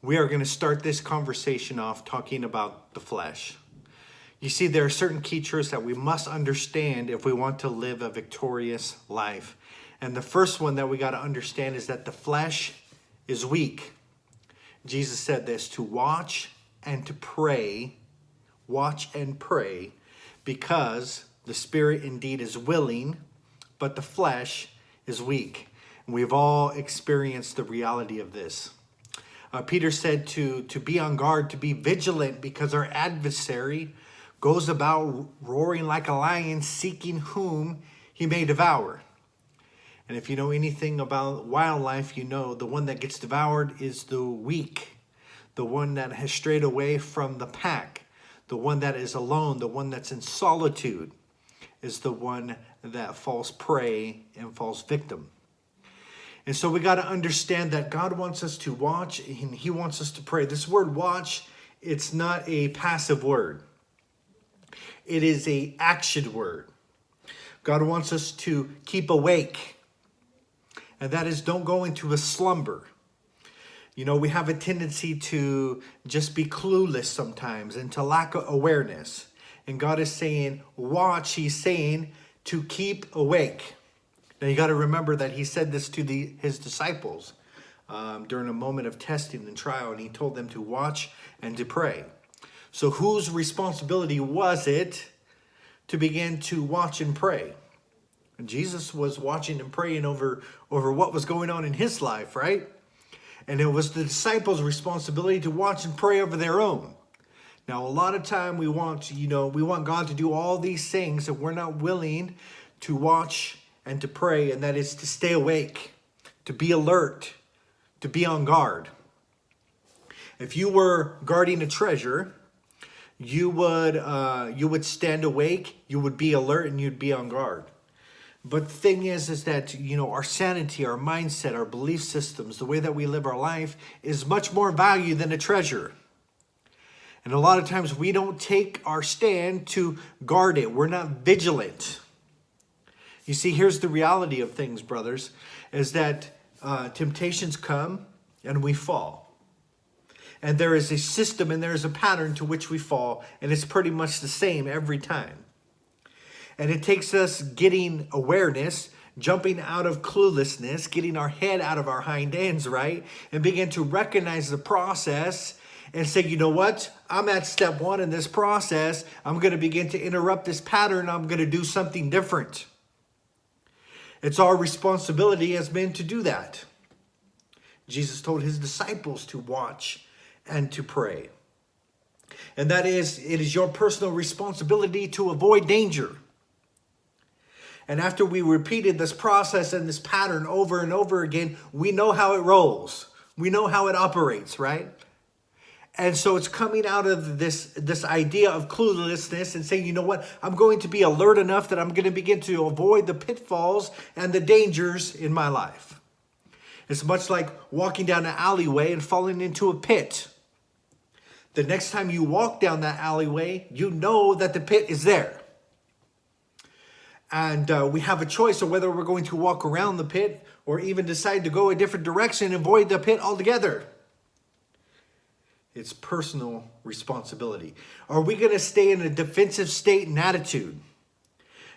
We are going to start this conversation off talking about the flesh. You see, there are certain key truths that we must understand if we want to live a victorious life. And the first one that we got to understand is that the flesh is weak. Jesus said this, to watch and to pray, watch and pray, because the spirit indeed is willing, but the flesh is weak. And we've all experienced the reality of this. Peter said to be on guard, to be vigilant, because our adversary goes about roaring like a lion, seeking whom he may devour. And if you know anything about wildlife, you know the one that gets devoured is the weak, the one that has strayed away from the pack, the one that is alone, the one that's in solitude is the one that falls prey and falls victim. And so we got to understand that God wants us to watch and he wants us to pray. This word watch, it's not a passive word. It is an action word. God wants us to keep awake. And that is, don't go into a slumber. You know, we have a tendency to just be clueless sometimes and to lack awareness. And God is saying, watch. He's saying to keep awake. Now, you got to remember that he said this to his disciples during a moment of testing and trial. And he told them to watch and to pray. So whose responsibility was it to begin to watch and pray? Jesus was watching and praying over what was going on in his life, right? And it was the disciples' responsibility to watch and pray over their own. Now, a lot of time we want God to do all these things, and we're not willing to watch and to pray, and that is to stay awake, to be alert, to be on guard. If you were guarding a treasure, you would stand awake, you would be alert, and you'd be on guard. But the thing is that, our sanity, our mindset, our belief systems, the way that we live our life is much more value than a treasure. And a lot of times we don't take our stand to guard it. We're not vigilant. You see, here's the reality of things, brothers, is that temptations come and we fall. And there is a system and there is a pattern to which we fall, and it's pretty much the same every time. And it takes us getting awareness, jumping out of cluelessness, getting our head out of our hind ends, right? And begin to recognize the process and say, you know what? I'm at step one in this process. I'm going to begin to interrupt this pattern. I'm going to do something different. It's our responsibility as men to do that. Jesus told his disciples to watch and to pray. And that is, it is your personal responsibility to avoid danger. And after we repeated this process and this pattern over and over again, we know how it rolls. We know how it operates, right? And so it's coming out of this idea of cluelessness and saying, you know what? I'm going to be alert enough that I'm going to begin to avoid the pitfalls and the dangers in my life. It's much like walking down an alleyway and falling into a pit. The next time you walk down that alleyway, you know that the pit is there. And we have a choice of whether we're going to walk around the pit or even decide to go a different direction and avoid the pit altogether. It's personal responsibility. Are we going to stay in a defensive state and attitude?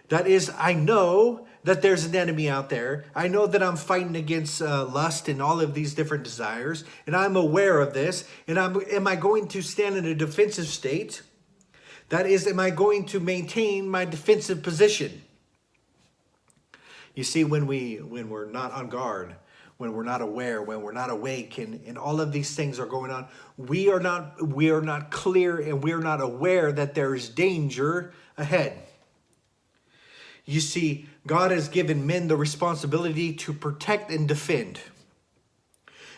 That is, I know that there's an enemy out there. I know that I'm fighting against lust and all of these different desires. And I'm aware of this. And am I going to stand in a defensive state? That is, am I going to maintain my defensive position? You see, when we're not on guard, when we're not aware, when we're not awake, and all of these things are going on, we are not clear and we're not aware that there is danger ahead. You see, God has given men the responsibility to protect and defend.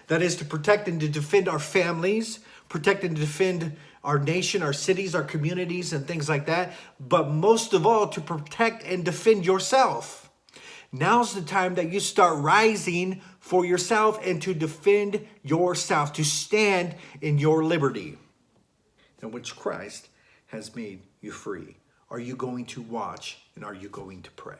That is, to protect and to defend our families, protect and defend our nation, our cities, our communities, and things like that. But most of all, to protect and defend yourself. Now's the time that you start rising for yourself and to defend yourself, to stand in your liberty, in which Christ has made you free. Are you going to watch and are you going to pray?